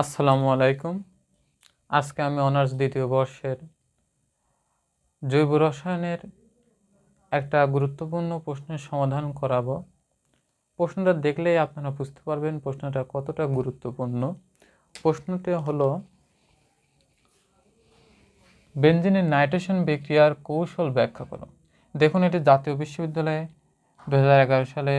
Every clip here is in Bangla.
আসসালামু আলাইকুম। আজকে আমি অনার্স দ্বিতীয় বর্ষের জৈব রসায়নের একটা গুরুত্বপূর্ণ প্রশ্নের সমাধান করাবো। প্রশ্নটা দেখলেই আপনারা বুঝতে পারবেন প্রশ্নটা কতটা গুরুত্বপূর্ণ। প্রশ্নটি হলো, বেনজিনের নাইট্রেশন বিক্রিয়ার কৌশল ব্যাখ্যা করো। দেখুন, এটি জাতীয় বিশ্ববিদ্যালয়ে 2011 সালে,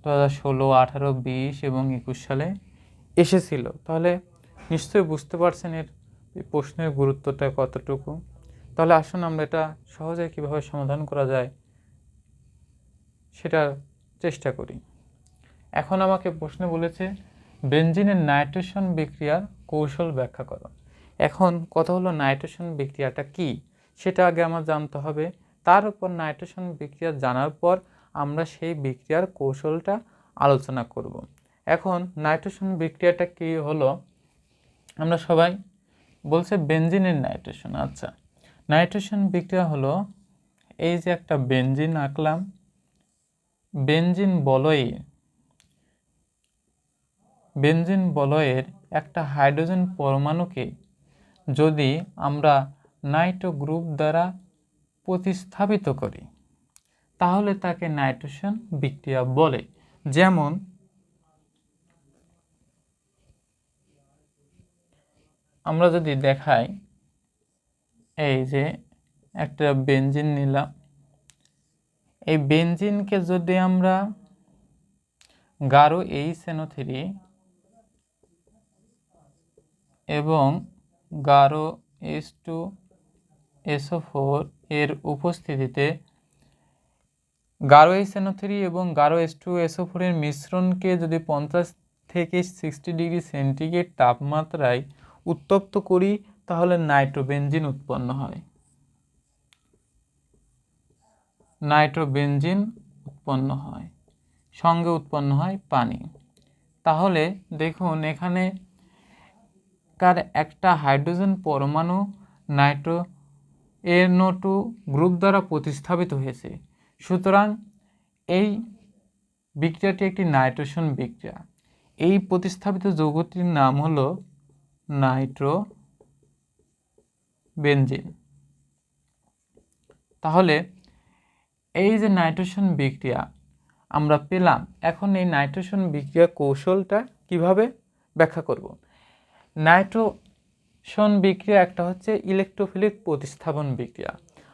2016, 18, 20 এবং 21 সালে এসেছিল। তাহলে নিশ্চয়ই বুঝতে পারছেন এর প্রশ্নের গুরুত্বটা কতটুকু। তাহলে আসুন আমরা এটা সহজে কীভাবে সমাধান করা যায় সেটার চেষ্টা করি। এখন আমাকে প্রশ্নে বলেছে বেনজিনের নাইট্রেশন বিক্রিয়ার কৌশল ব্যাখ্যা করো। এখন কথা হলো নাইট্রেশন বিক্রিয়াটা কি সেটা আগে আমার জানতে হবে। তার উপর নাইট্রেশন বিক্রিয়া জানার পর আমরা সেই বিক্রিয়ার কৌশলটা আলোচনা করব। এখন নাইট্রেশন বিক্রিয়াটা কি হলো, আমরা সবাই বলছে বেনজিনের নাইট্রেশন। আচ্ছা, নাইট্রেশন বিক্রিয়া হলো, এই যে একটা বেনজিন আঁকলাম, বেনজিন বলয়ের একটা হাইড্রোজেন পরমাণুকে যদি আমরা নাইট্রো গ্রুপ দ্বারা প্রতিস্থাপিত করি তাহলে তাকে নাইট্রেশন বিক্রিয়া বলে। যেমন আমরা যদি দেখাই, এই যে একটা বেনজিন নিলাম, এই বেনজিনকে যদি আমরা গাঢ় HNO3 এবং গাঢ় H2SO4 এর উপস্থিতিতে গাঢ় HNO3 এবং গাঢ় H2SO4 এর মিশ্রণকে যদি 50 থেকে 60 ডিগ্রি সেন্টিগ্রেড তাপমাত্রায় উত্তপ্ত করি তাহলে নাইট্রোবেনজিন উৎপন্ন হয়। সঙ্গে উৎপন্ন হয় পানি। তাহলে দেখুন, এখানে কার একটা হাইড্রোজেন পরমাণু NO2 গ্রুপ দ্বারা প্রতিস্থাপিত হয়েছে। সুতরাং এই বিক্রিয়াটি একটি নাইট্রেশন বিক্রিয়া। এই প্রতিস্থাপিত যৌগটির নাম হলো নাইট্রোবেনজিন। তাহলে এই যে নাইট্রেশন বিক্রিয়া আমরা পেলাম, এখন এই নাইট্রেশন বিক্রিয়ার কৌশলটা কিভাবে ব্যাখ্যা করব। নাইট্রেশন বিক্রিয়া একটা হচ্ছে ইলেকট্রোফিলিক প্রতিস্থাপন বিক্রিয়া।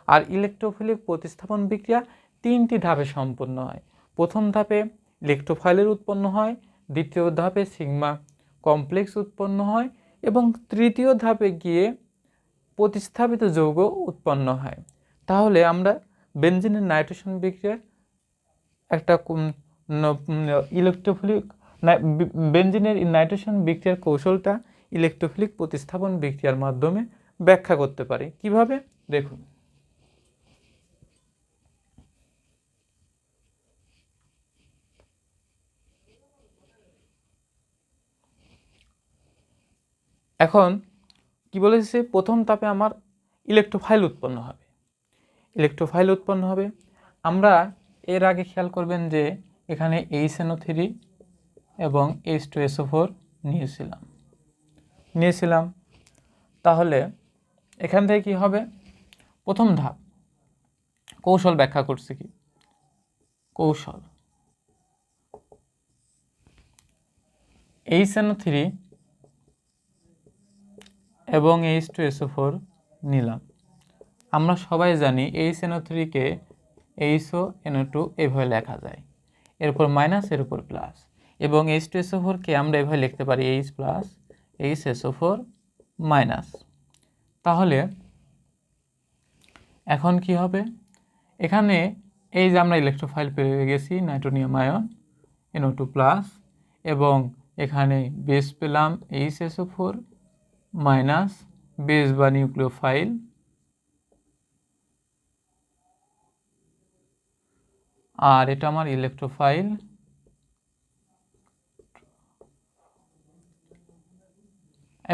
আর ইলেকট্রোফিলিক প্রতিস্থাপন বিক্রিয়া 3টি ধাপে সম্পন্ন হয়। প্রথম ধাপে ইলেকট্রোফাইলের উৎপন্ন হয়, দ্বিতীয় ধাপে সিগমা কমপ্লেক্স উৎপন্ন হয় এবং তৃতীয় ধাপে গিয়ে প্রতিস্থাপিত যৌগ উৎপন্ন হয়। তাহলে আমরা বেনজিনের নাইট্রেশন বিক্রিয়ার একটা বেনজিনের নাইট্রেশন বিক্রিয়ার কৌশলটা ইলেকট্রোফিলিক প্রতিস্থাপন বিক্রিয়ার মাধ্যমে ব্যাখ্যা করতে পারি। কিভাবে দেখুন, এখন কি বলেছে, প্রথম ধাপে আমার ইলেকট্রোফাইল উৎপন্ন হবে। আমরা এর আগে খেয়াল করবেন যে এখানে HNO3 এবং H2SO4 নিয়েছিলাম। তাহলে এখান থেকে কি হবে, প্রথম ধাপ কৌশল ব্যাখ্যা করছি। কি কৌশল, HNO3 এবং H2SO4 নিলাম। আমরা সবাই জানি HNO3-কে HONO2 এভাবে লেখা যায়, এরপর মাইনাস, এর উপর প্লাস, এবং H2SO4-কে আমরা এভাবে লিখতে পারি H প্লাস HSO4 মাইনাস। তাহলে এখন কি হবে, এখানে এই যে আমরা ইলেকট্রোফাইল পেয়ে গেছি নাইট্রোনিয়াম আয়ন NO2 প্লাস, এবং এখানে বেস পেলাম HSO4 মাইনাস, বেস বা নিউক্লিওফাইল, আর এটা আমার ইলেকট্রোফাইল,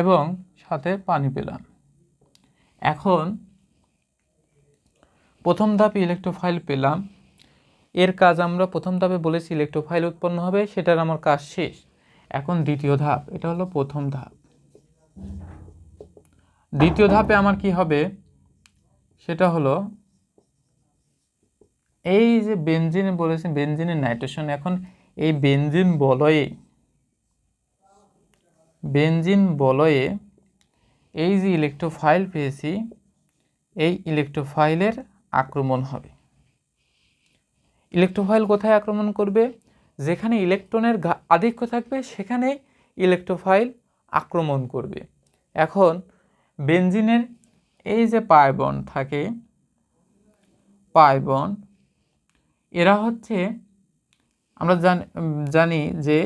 এবং সাথে পানি পেলাম। এখন প্রথম ধাপে ইলেকট্রোফাইল পেলাম, এর কাজ আমরা প্রথম ধাপে বলেছি ইলেকট্রোফাইল উৎপন্ন হবে, সেটার আমার কাজ শেষ। এখন দ্বিতীয় ধাপ, এটা হলো প্রথম ধাপ। দ্বিতীয় ধাপে আমার কি হবে, সেটা হলো এই যে বেনজিন বলেছে, বেনজিনের নাইট্রেশন, এখন এই বেনজিন বলয়ে এই যে ইলেকট্রোফাইল পেয়েছি, এই ইলেকট্রোফাইলের আক্রমণ হবে। ইলেকট্রোফাইল কোথায় আক্রমণ করবে? যেখানে ইলেকট্রনের আধিক্য থাকবে সেখানে ইলেকট্রোফাইল আক্রমণ করবে। এখন বেনজিনের এই যে পাই বন্ড থাকে, পাই বন্ড, এরা হচ্ছে, আমরা জানি যে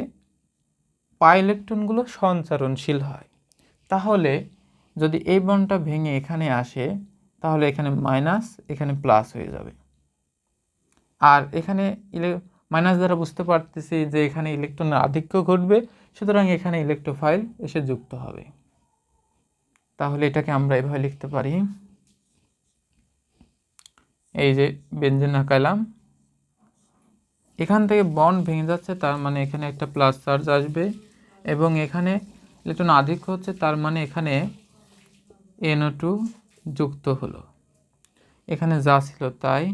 পাই ইলেকট্রনগুলো সঞ্চারণশীল হয়। তাহলে যদি এই বন্ডটা ভেঙে এখানে আসে, তাহলে এখানে মাইনাস, এখানে প্লাস হয়ে যাবে। আর এখানে মাইনাস দ্বারা বুঝতে পারতেছি যে এখানে ইলেকট্রনের আধিক্য ঘটবে, সুতরাং এখানে ইলেকট্রোফাইল এসে যুক্ত হবে। তাহলে এটাকে আমরা এভাবে লিখতে পারি, এই যে বেনজিন আঁকাইলাম, এখান থেকে বন্ড ভেঙে যাচ্ছে, তার মানে এখানে একটা প্লাস চার্জ আসবে, এবং এখানে ইলেকট্রন আধিক্য হচ্ছে, তার মানে এখানে NO2 যুক্ত হলো। এখানে যা ছিল তাই।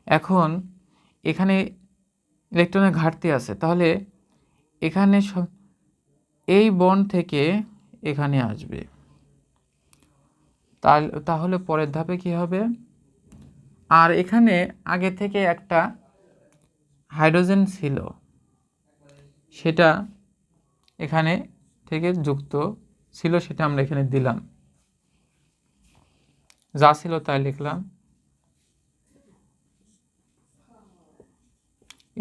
এখন এখানে ইলেকট্রনের ঘাটতি আছে, তাহলে এখানে এই বন্ড থেকে এখানে আসবে। তাহলে পরের ধাপে কি হবে, আর এখানে আগে থেকে একটা হাইড্রোজেন ছিল, সেটা এখানে থেকে যুক্ত ছিল, সেটা আমরা এখানে দিলাম, যা ছিল তাই লিখলাম,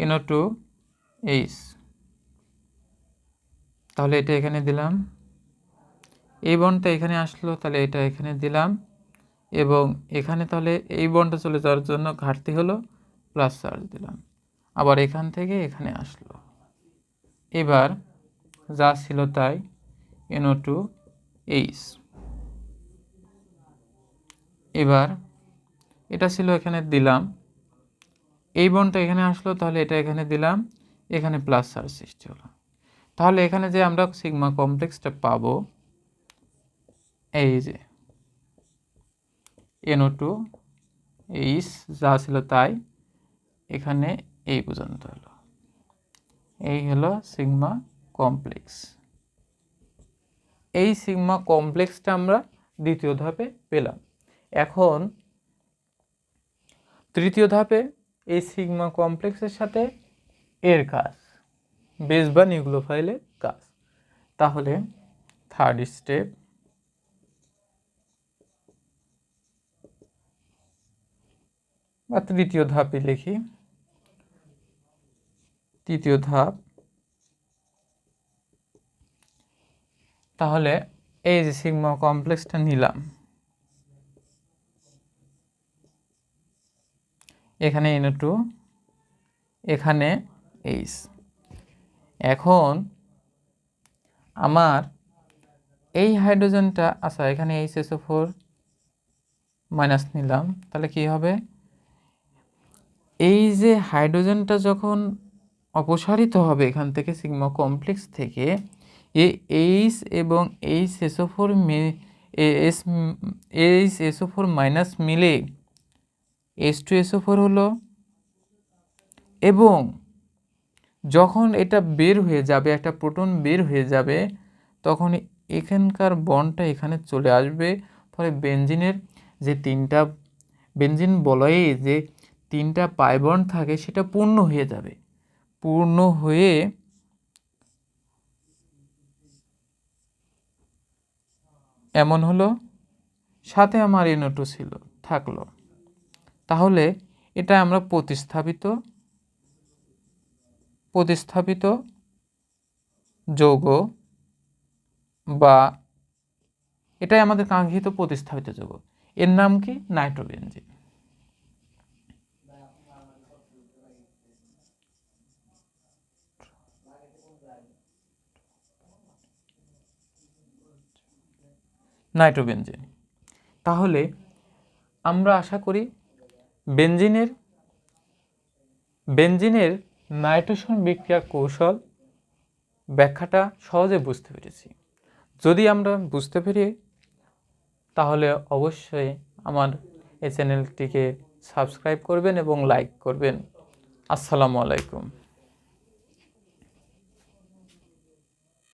NO2H। তাহলে এটা এখানে দিলাম, এই বন্ডটা এখানে আসলো, তাহলে এটা এখানে দিলাম, এবং এখানে তাহলে এই বন্ডটা চলে যাওয়ার জন্য ঘাটতি হলো, প্লাস চার্জ দিলাম, আবার এখান থেকে এখানে আসলো। এবার যা ছিল তাই, NO2H। এবার এটা ছিল এখানে দিলাম, এই বন্ডটা এখানে আসলো, তাহলে এটা এখানে দিলাম, এখানে প্লাস চার্জ সৃষ্টি হলো। তাহলে এখানে যে আমরা সিগমা কমপ্লেক্সটা পাবো, এই যে NO2H, যা ছিল তাই, এখানে এই পর্যন্ত হলো, এই হলো সিগমা কমপ্লেক্স। এই সিগমা কমপ্লেক্সটা আমরা দ্বিতীয় ধাপে পেলাম। এখন তৃতীয় ধাপে এই সিগমা কমপ্লেক্সের সাথে এর কাজ, বেস বা নিউক্লিওফাইলের কাজ। তাহলে থার্ড স্টেপ, বা তৃতীয় ধাপে লিখি, তৃতীয় ধাপ। তাহলে এই যে সিগমা কমপ্লেক্সটা নিলাম, এখানে NO2, এখানে H। এখন আমার এই হাইড্রোজেনটা, আচ্ছা এখানে HSO4 মাইনাস নিলাম, তাহলে কি হবে, এই যে হাইড্রোজেনটা যখন অপসারিত হবে এখান থেকে সিগমা কমপ্লেক্স থেকে, এই H এবং HSO4 মাইনাস মিলে H2SO4 হলো, এবং যখন এটা বের হয়ে যাবে, একটা প্রোটন বের হয়ে যাবে, তখন এখানকার বন্ডটা এখানে চলে আসবে। ফলে বেনজিনের যে বেনজিন বলয়ে যে 3টা পাই বন্ড থাকে, সেটা পূর্ণ হয়ে যাবে। পূর্ণ হয়ে এমন হলো, সাথে আমার NO2 থাকলো। তাহলে এটা আমরা প্রতিস্থাপিত যৌগ, বা এটাই আমাদের কাঙ্ক্ষিত প্রতিস্থাপিত যৌগ। এর নাম কি? নাইট্রোবেনজিন। নাইট্রোবেনজিন। তাহলে আমরা আশা করি বেনজিনের নাইট্রেশন বিক্রিয়ার কৌশল ব্যাখ্যাটা সহজে বুঝতে পেরেছি। যদি আমরা বুঝতে পেরে তাহলে অবশ্যই আমার এই চ্যানেলটিকে সাবস্ক্রাইব করবেন এবং লাইক করবেন। আসসালামু আলাইকুম।